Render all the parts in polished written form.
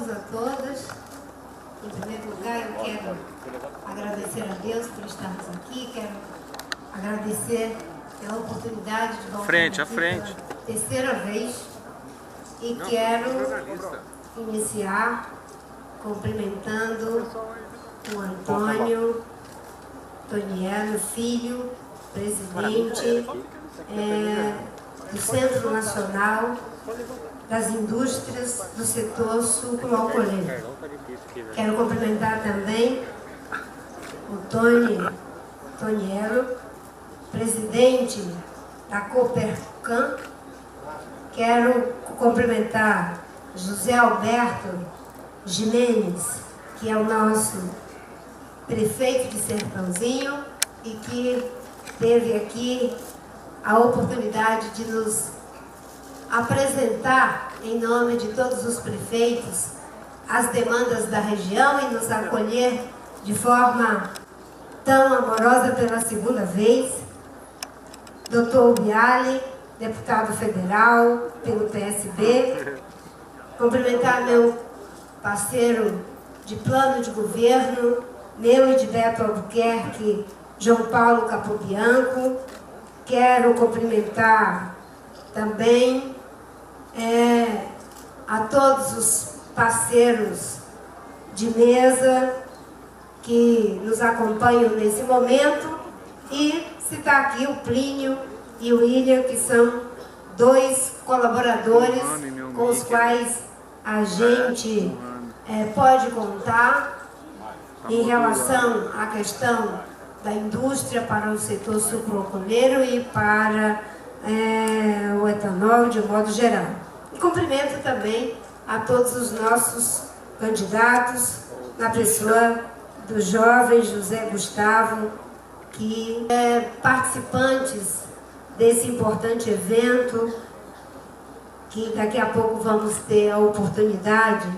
todos, a todas. Em primeiro lugar, eu quero agradecer a Deus por estarmos aqui, quero agradecer pela oportunidade de voltar frente, aqui pela terceira vez e quero iniciar cumprimentando o Antônio Toniello, filho, presidente do Centro Nacional das Indústrias do Setor Sucro-Alcooleiro. Quero cumprimentar também o Toniello, presidente da Copercan. Quero cumprimentar José Alberto Jimenez, que é o nosso prefeito de Sertãozinho e que teve aqui a oportunidade de nos apresentar, em nome de todos os prefeitos, as demandas da região e nos acolher de forma tão amorosa pela segunda vez. Dr. Bialy, deputado federal pelo PSB. Cumprimentar meu parceiro de plano de governo, meu e de Beto Albuquerque, João Paulo Capobianco. Quero cumprimentar também a todos os parceiros de mesa que nos acompanham nesse momento e citar aqui o Plínio e o William, que são dois colaboradores com os quais a gente pode contar em relação à questão da indústria para o setor sucro-alcooleiro e para o etanol de um modo geral. E cumprimento também a todos os nossos candidatos, na pessoa do jovem José Gustavo, que participantes desse importante evento, que daqui a pouco vamos ter a oportunidade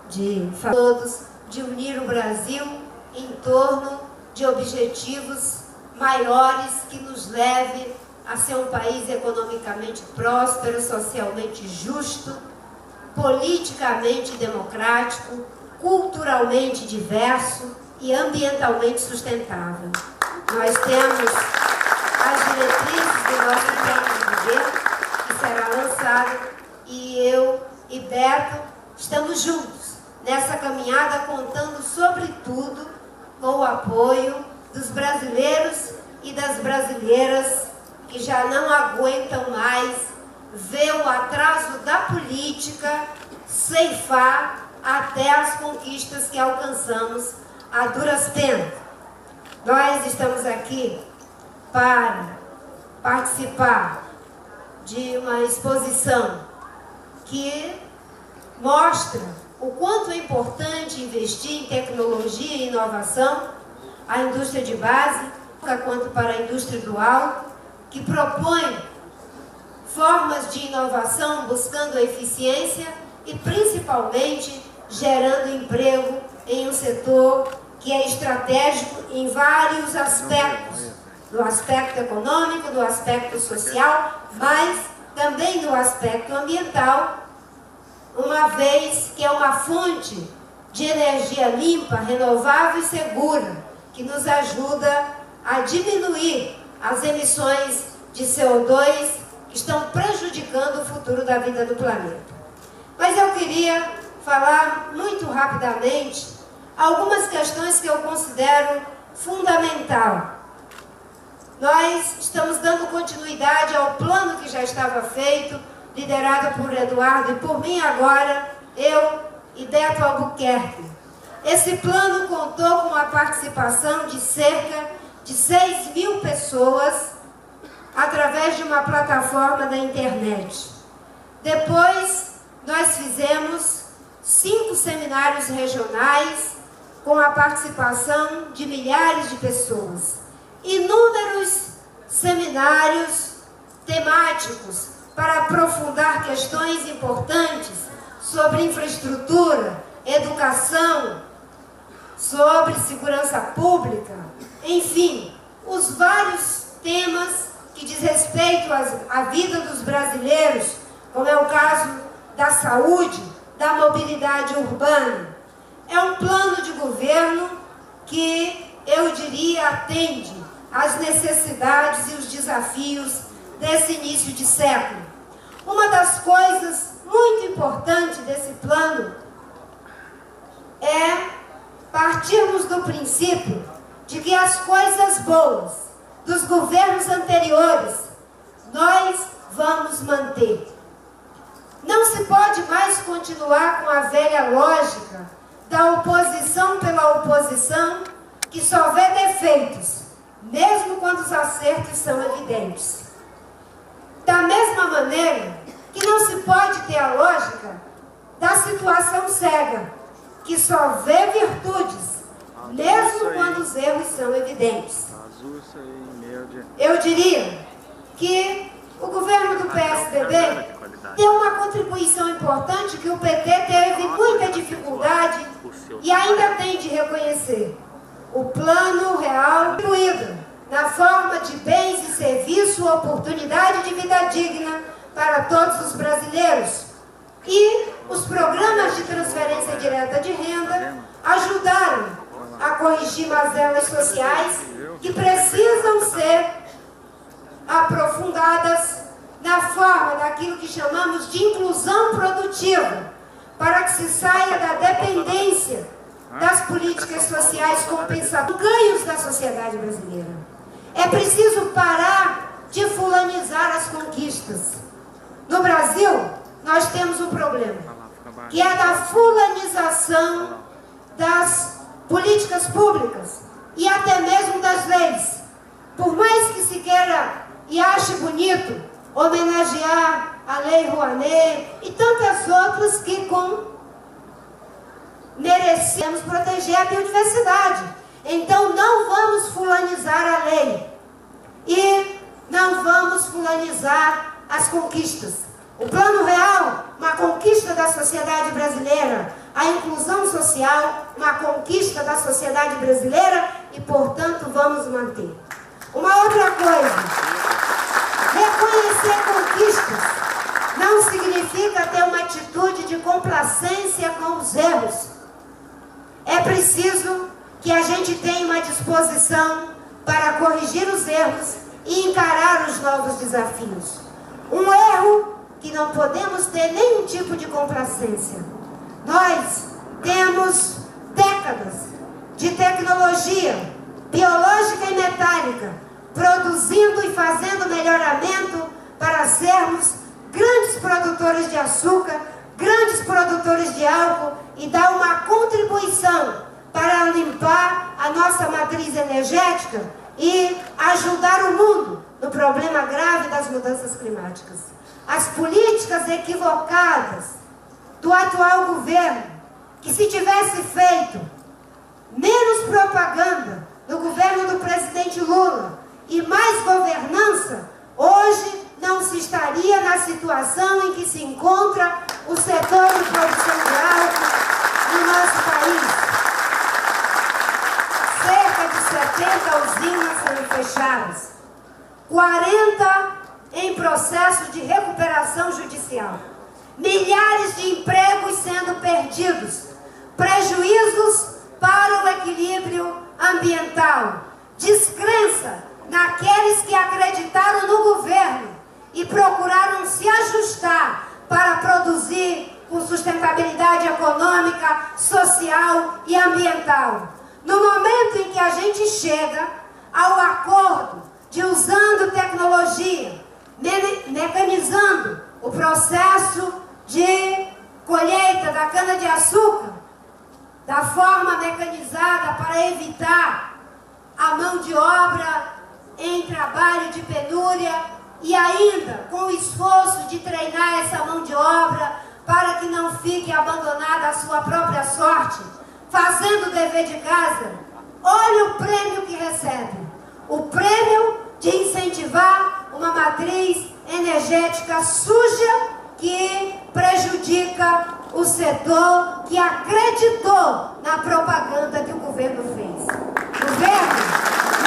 de falar todos, de unir o Brasil em torno de objetivos maiores que nos leve a ser um país economicamente próspero, socialmente justo, politicamente democrático, culturalmente diverso e ambientalmente sustentável. Nós temos as diretrizes do nosso plano de governo, que será lançado, e eu e Beto estamos juntos nessa caminhada, contando sobretudo com o apoio dos brasileiros e das brasileiras que já não aguentam mais ver o atraso da política ceifar até as conquistas que alcançamos a duras penas. Nós estamos aqui para participar de uma exposição que mostra o quanto é importante investir em tecnologia e inovação, a indústria de base, quanto para a indústria dual, que propõe formas de inovação buscando a eficiência e principalmente gerando emprego em um setor que é estratégico em vários aspectos, do aspecto econômico, do aspecto social, mas também do aspecto ambiental, uma vez que é uma fonte de energia limpa, renovável e segura, que nos ajuda a diminuir as emissões de CO2 que estão prejudicando o futuro da vida do planeta. Mas eu queria falar muito rapidamente algumas questões que eu considero fundamental. Nós estamos dando continuidade ao plano que já estava feito, liderado por Eduardo e por mim agora, eu e Beto Albuquerque. Esse plano contou com a participação de cerca de 6.000 pessoas através de uma plataforma da internet. Depois, nós fizemos 5 seminários regionais com a participação de milhares de pessoas. Inúmeros seminários temáticos para aprofundar questões importantes sobre infraestrutura, educação, sobre segurança pública, enfim, os vários temas que diz respeito à vida dos brasileiros, como é o caso da saúde, da mobilidade urbana. É um plano de governo que, eu diria, atende às necessidades e os desafios desse início de século. Uma das coisas muito importantes desse plano é partirmos do princípio de que as coisas boas dos governos anteriores nós vamos manter. Não se pode mais continuar com a velha lógica da oposição pela oposição, que só vê defeitos, mesmo quando os acertos são evidentes. Da mesma maneira que não se pode ter a lógica da situação cega, que só vê virtudes, mesmo quando os erros são evidentes. Eu diria que o governo do PSDB deu uma contribuição importante que o PT teve muita dificuldade e ainda tem de reconhecer. O Plano Real incluído na forma de bens e serviços, oportunidade de vida digna para todos os brasileiros. E os programas de transferência direta de renda ajudaram a corrigir mazelas sociais que precisam ser aprofundadas na forma daquilo que chamamos de inclusão produtiva, para que se saia da dependência das políticas sociais compensadoras, ganhos da sociedade brasileira. É preciso parar de fulanizar as conquistas. No Brasil, nós temos um problema, que é da fulanização das políticas públicas e até mesmo das leis. Por mais que se queira e ache bonito homenagear a Lei Rouanet e tantas outras que merecemos proteger a biodiversidade. Então não vamos fulanizar a lei e não vamos fulanizar as conquistas. O Plano Real, uma conquista da sociedade brasileira. A inclusão social, uma conquista da sociedade brasileira e, portanto, vamos manter. Uma outra coisa, reconhecer conquistas não significa ter uma atitude de complacência com os erros. É preciso que a gente tenha uma disposição para corrigir os erros e encarar os novos desafios. Um erro que não podemos ter nenhum tipo de complacência. Nós temos décadas de tecnologia biológica e metálica, produzindo e fazendo melhoramento para sermos grandes produtores de açúcar, grandes produtores de álcool e dar uma contribuição para limpar a nossa matriz energética e ajudar o mundo no problema grave das mudanças climáticas. As políticas equivocadas do atual governo, que se tivesse feito menos propaganda no governo do presidente Lula e mais governança, hoje não se estaria na situação em que se encontra o setor de produção de álcool no nosso país. Cerca de 70 usinas foram fechadas, 40 em processo de recuperação judicial, milhares de empregos sendo perdidos, prejuízos para o equilíbrio ambiental, descrença naqueles que acreditaram no governo e procuraram se ajustar para produzir com sustentabilidade econômica, social e ambiental. No momento em que a gente chega ao acordo de, usando tecnologia, mecanizando o processo de colheita da cana-de-açúcar da forma mecanizada para evitar a mão de obra em trabalho de penúria e ainda com o esforço de treinar essa mão de obra para que não fique abandonada à sua própria sorte, fazendo o dever de casa. Olha o prêmio que recebe. O prêmio de incentivar uma matriz energética suja que prejudica o setor que acreditou na propaganda que o governo fez. O governo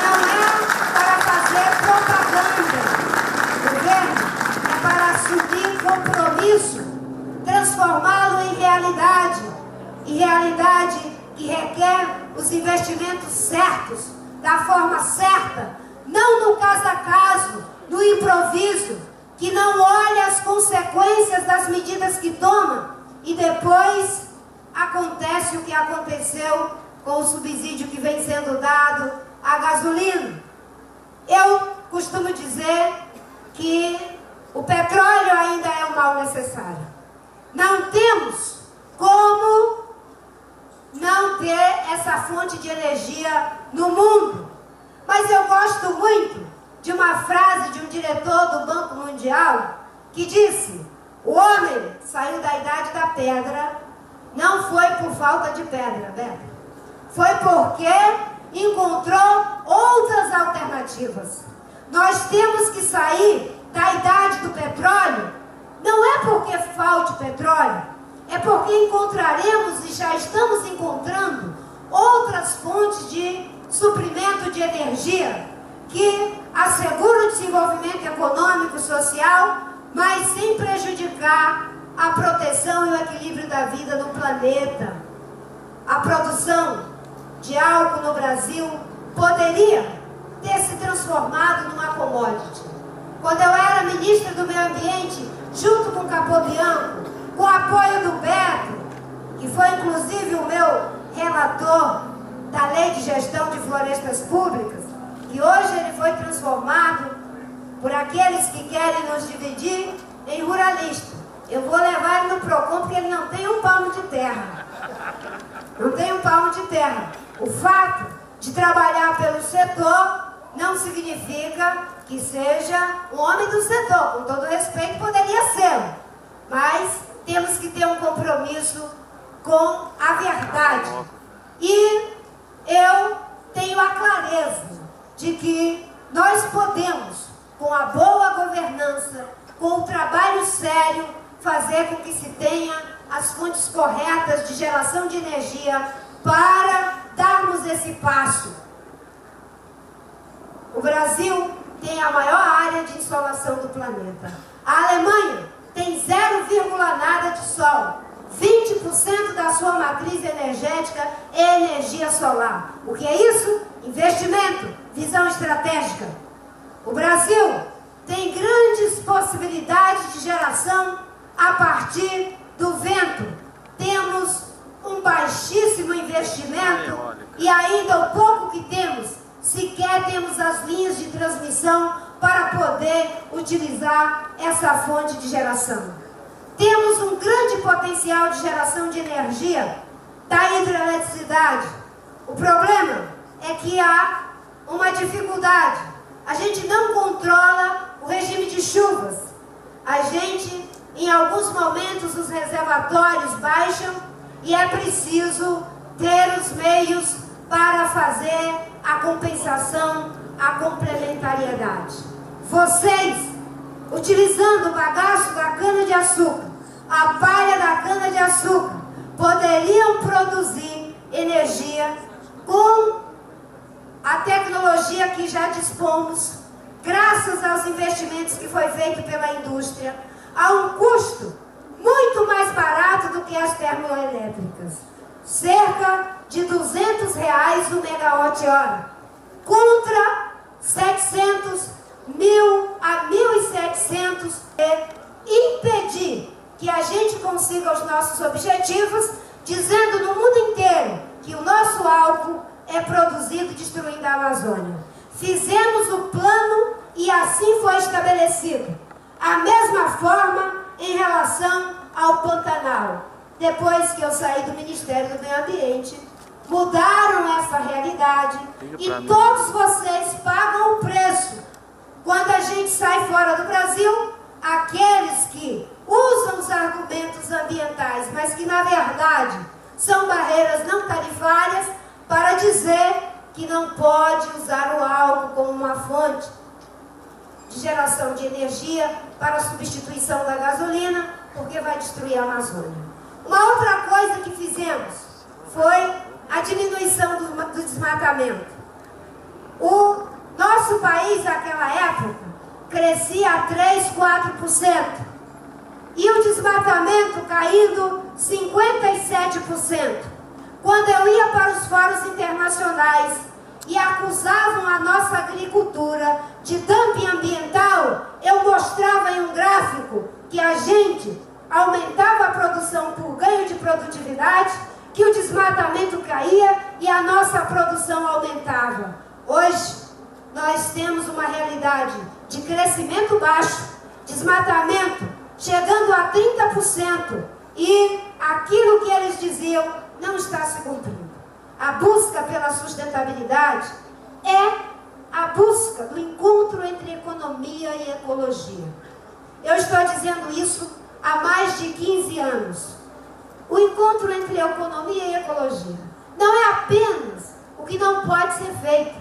não é para fazer propaganda. O governo é para assumir compromisso, transformá-lo em realidade. realidade, e realidade que requer os investimentos certos, da forma certa, não no caso a caso, no improviso, que não olha as consequências das medidas que toma e depois acontece o que aconteceu com o subsídio que vem sendo dado à gasolina. Eu costumo dizer que o petróleo ainda é um mal necessário. Não temos como não ter essa fonte de energia no mundo. Mas eu gosto muito de uma frase de um diretor do Banco Mundial que disse: o homem saiu da idade da pedra, não foi por falta de pedra, Beto. Foi porque encontrou outras alternativas. Nós temos que sair da idade do petróleo, não é porque falte petróleo, é porque encontraremos e já estamos encontrando outras fontes de suprimento de energia que asseguram o desenvolvimento econômico e social, mas sem prejudicar a proteção e o equilíbrio da vida no planeta. A produção de álcool no Brasil poderia ter se transformado numa commodity. Quando eu era ministra do Meio Ambiente, junto com o Capobianco, com o apoio do Beto, que foi inclusive o meu relator da Lei de Gestão de Florestas Públicas, que hoje ele foi transformado por aqueles que querem nos dividir em ruralista. Eu vou levar ele no PROCON porque ele não tem um palmo de terra. Não tem um palmo de terra. O fato de trabalhar pelo setor não significa que seja um homem do setor. Com todo respeito, poderia ser. Mas temos que ter um compromisso com a verdade. E eu tenho a clareza de que nós podemos, com a boa governança, com o trabalho sério, fazer com que se tenha as fontes corretas de geração de energia para darmos esse passo. O Brasil tem a maior área de insolação do planeta. A Alemanha tem 0, nada de sol. 20% da sua matriz energética é energia solar. O que é isso? Investimento, visão estratégica. O Brasil tem grandes possibilidades de geração a partir do vento. Temos um baixíssimo investimento e ainda o pouco que temos, sequer temos as linhas de transmissão para poder utilizar essa fonte de geração. Temos um grande potencial de geração de energia da hidroeletricidade. O problema é que há uma dificuldade. A gente não controla o regime de chuvas. A gente, em alguns momentos, os reservatórios baixam e é preciso ter os meios para fazer a compensação, a complementariedade. Vocês, utilizando o bagaço da cana-de-açúcar, a palha da cana-de-açúcar, poderiam produzir energia com a tecnologia que já dispomos, graças aos investimentos que foi feito pela indústria, a um custo muito mais barato do que as termoelétricas. Cerca de R$200 o megawatt-hora, contra 700, 1.000 a 1.700, impedir que a gente consiga os nossos objetivos, dizendo no mundo inteiro que o nosso álcool é produzido destruindo a Amazônia. Fizemos o plano e assim foi estabelecido. A mesma forma em relação ao Pantanal. Depois que eu saí do Ministério do Meio Ambiente, mudaram essa realidade e todos vocês pagam o preço. Quando a gente sai fora do Brasil, aqueles que usam os argumentos ambientais, mas que na verdade são barreiras não tarifárias, para dizer que não pode usar o álcool como uma fonte de geração de energia para a substituição da gasolina, porque vai destruir a Amazônia. Uma outra coisa que fizemos foi a diminuição do desmatamento. O nosso país, naquela época, crescia a 3, 4%. e o desmatamento caindo 57%. Quando eu ia para os fóruns internacionais e acusavam a nossa agricultura de dumping ambiental, eu mostrava em um gráfico que a gente aumentava a produção por ganho de produtividade, que o desmatamento caía e a nossa produção aumentava. Hoje, nós temos uma realidade de crescimento baixo, desmatamento chegando a 30%, e aquilo que eles diziam não está se cumprindo. A busca pela sustentabilidade é a busca do encontro entre economia e ecologia. Eu estou dizendo isso há mais de 15 anos. O encontro entre economia e ecologia não é apenas o que não pode ser feito,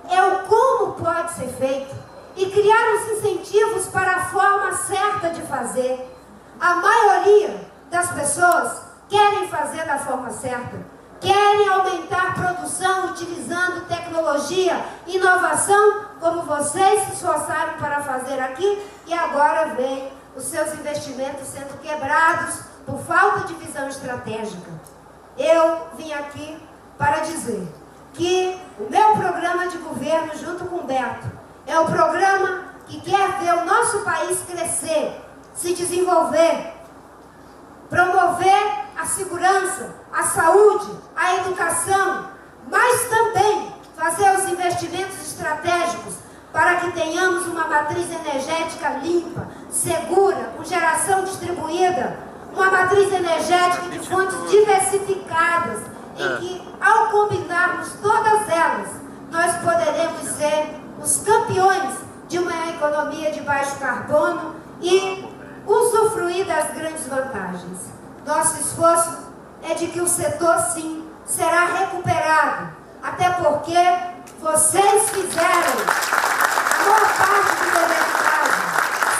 é o como pode ser feito e criar os incentivos para a forma certa de fazer. A maioria das pessoas querem fazer da forma certa, querem aumentar a produção utilizando tecnologia, inovação, como vocês se esforçaram para fazer aqui, e agora vem os seus investimentos sendo quebrados por falta de visão estratégica. Eu vim aqui para dizer que o meu programa de governo, junto com o Beto, é o programa que quer ver o nosso país crescer, se desenvolver, promover a segurança, a saúde, a educação, mas também fazer os investimentos estratégicos para que tenhamos uma matriz energética limpa, segura, com geração distribuída, uma matriz energética de fontes diversificadas, em que, ao combinarmos todas elas, nós poderemos ser os campeões de uma economia de baixo carbono e usufruir das grandes vantagens. Nosso esforço é de que o setor, sim, será recuperado, até porque vocês fizeram a maior parte do dever de casa,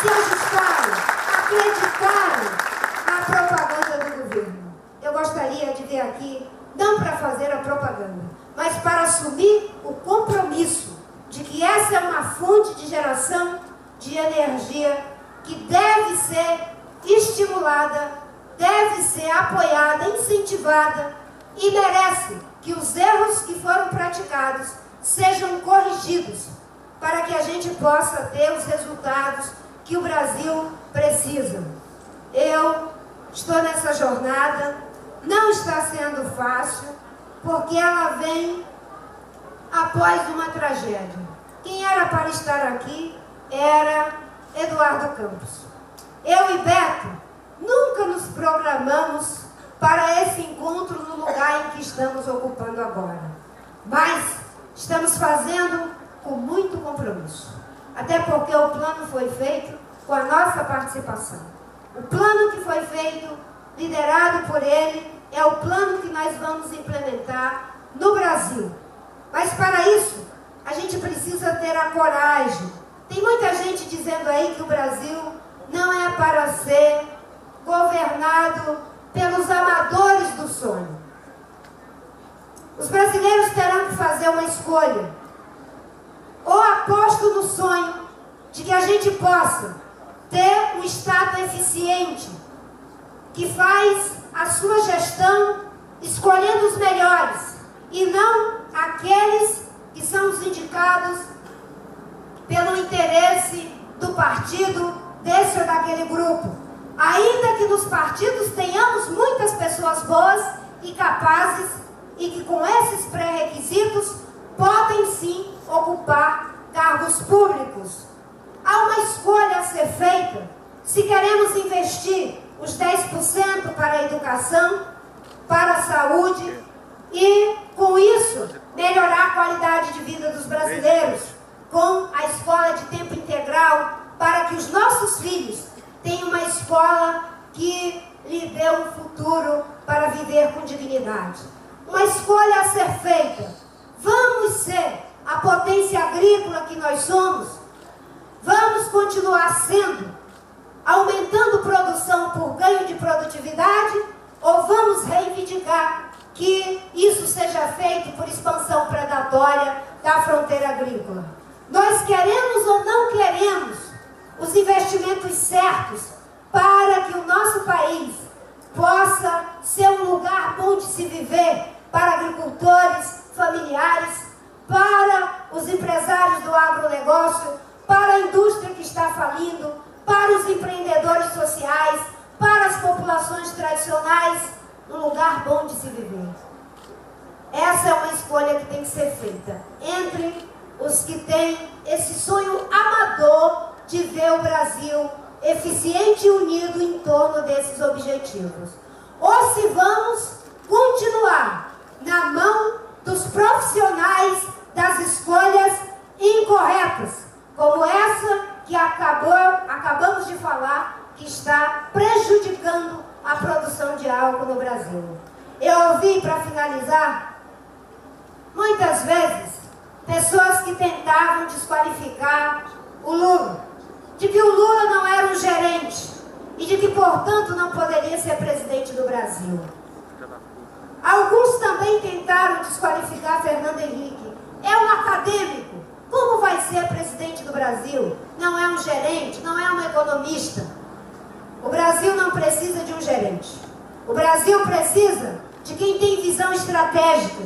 se ajustaram, acreditaram na propaganda do governo. Eu gostaria de ver aqui, não para fazer a propaganda, mas para assumir o compromisso de que essa é uma fonte de geração de energia que deve ser estimulada, deve ser apoiada, incentivada, e merece que os erros que foram praticados sejam corrigidos para que a gente possa ter os resultados que o Brasil precisa. Eu estou nessa jornada, não está sendo fácil, porque ela vem após uma tragédia. Quem era para estar aqui era Eduardo Campos. Eu e Beto nunca nos programamos para esse encontro no lugar em que estamos ocupando agora. Mas estamos fazendo com muito compromisso. Até porque o plano foi feito com a nossa participação. O plano que foi feito, liderado por ele, é o plano que nós vamos implementar no Brasil. Mas para isso, a gente precisa ter a coragem. Tem muita gente dizendo aí que o Brasil não é para ser governado pelos amadores do sonho. Os brasileiros terão que fazer uma escolha. Ou aposto no sonho de que a gente possa ter um Estado eficiente, que faz a sua gestão escolhendo os melhores, e não aqueles que são os indicados pelo interesse do partido, desse ou daquele grupo. Ainda que nos partidos tenhamos muitas pessoas boas e capazes, e que com esses pré-requisitos podem sim ocupar cargos públicos. Há uma escolha a ser feita se queremos investir os 10% para a educação, para a saúde e, com isso, melhorar a qualidade de vida dos brasileiros, com a escola de tempo integral, para que os nossos filhos tenham uma escola que lhe dê um futuro para viver com dignidade. Uma escolha a ser feita. Vamos ser a potência agrícola que nós somos? Vamos continuar sendo, aumentando produção por ganho de produtividade, ou vamos reivindicar que isso seja feito por expansão predatória da fronteira agrícola? Nós queremos ou não queremos os investimentos certos para que o nosso país possa ser um lugar bom de se viver para agricultores, familiares, para os empresários do agronegócio, para a indústria que está falindo, para os empreendedores sociais, para as populações tradicionais, um lugar bom de se viver. Essa é uma escolha que tem que ser feita entre os que têm esse sonho amador de ver o Brasil eficiente e unido em torno desses objetivos. Ou se vamos continuar na mão dos profissionais das escolhas incorretas, como essa que acabamos de falar, que está prejudicando a produção de álcool no Brasil. Eu ouvi, para finalizar, muitas vezes, pessoas que tentavam desqualificar o Lula, de que o Lula não era um gerente e de que, portanto, não poderia ser presidente do Brasil. Alguns também tentaram desqualificar Fernando Henrique. É um acadêmico. Como vai ser presidente do Brasil? Não é um gerente, não é um economista. O Brasil não precisa de um gerente. O Brasil precisa de quem tem visão estratégica,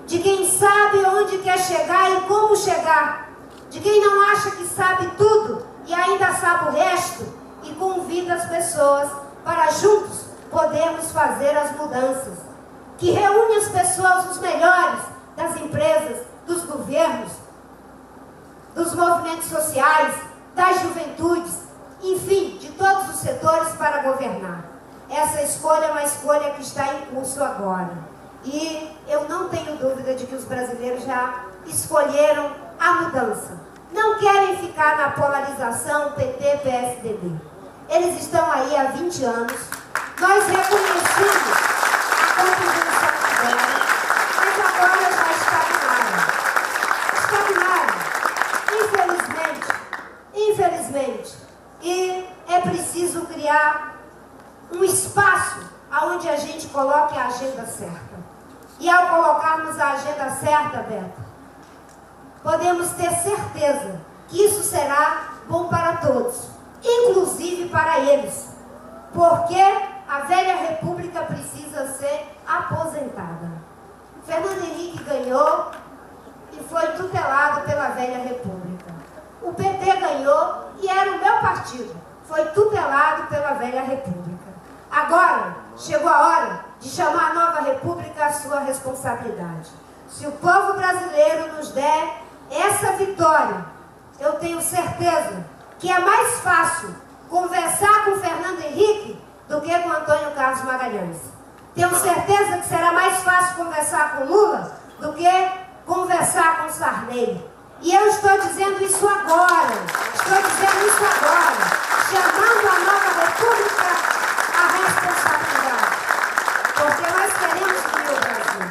de quem sabe onde quer chegar e como chegar, de quem não acha que sabe tudo e ainda sabe o resto e convida as pessoas para juntos podermos fazer as mudanças, que reúne as pessoas, os melhores das empresas, dos governos, dos movimentos sociais, das juventudes, enfim, de todos os setores para governar. Essa escolha é uma escolha que está em curso agora. E eu não tenho dúvida de que os brasileiros já escolheram a mudança. Não querem ficar na polarização PT-PSDB. Eles estão aí há 20 anos. Nós reconhecemos a contribuição dela, mas agora já estagnaram. Infelizmente. E é preciso criar um espaço onde a gente coloque a agenda certa. E ao colocarmos a agenda certa, Beto, podemos ter certeza que isso será bom para todos, inclusive para eles, porque a velha república precisa ser aposentada. Fernando Henrique ganhou e foi tutelado pela velha república. O PT ganhou e era o meu partido, foi tutelado pela velha república. Agora chegou a hora de chamar a nova república à sua responsabilidade. Se o povo brasileiro nos der essa vitória, eu tenho certeza que é mais fácil conversar com Fernando Henrique do que com Antônio Carlos Magalhães. Tenho certeza que será mais fácil conversar com Lula do que conversar com Sarney. E eu estou dizendo isso agora, chamando a nova república à responsabilidade. Porque nós queremos unir o Brasil.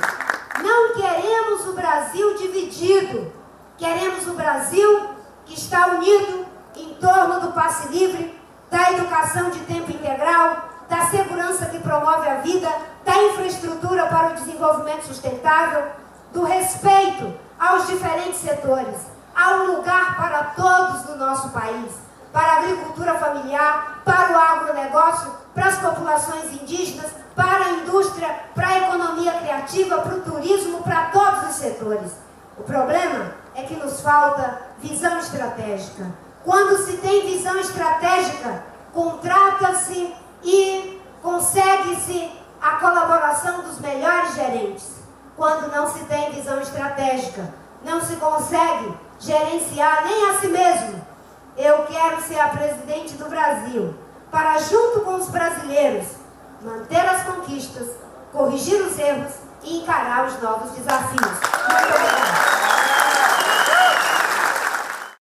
Não queremos o Brasil dividido. Queremos o Brasil que está unido em torno do passe livre, da educação de tempo integral, da segurança que promove a vida, da infraestrutura para o desenvolvimento sustentável, do respeito aos diferentes setores. Há um lugar para todos no nosso país, para a agricultura familiar, para o agronegócio, para as populações indígenas, para a indústria, para a economia criativa, para o turismo, para todos os setores. O problema é que nos falta visão estratégica. Quando se tem visão estratégica, contrata-se e consegue-se a colaboração dos melhores gerentes. Quando não se tem visão estratégica, não se consegue gerenciar nem a si mesmo. Eu quero ser a presidente do Brasil, para junto com os brasileiros, manter as conquistas, corrigir os erros e encarar os novos desafios. Muito obrigada.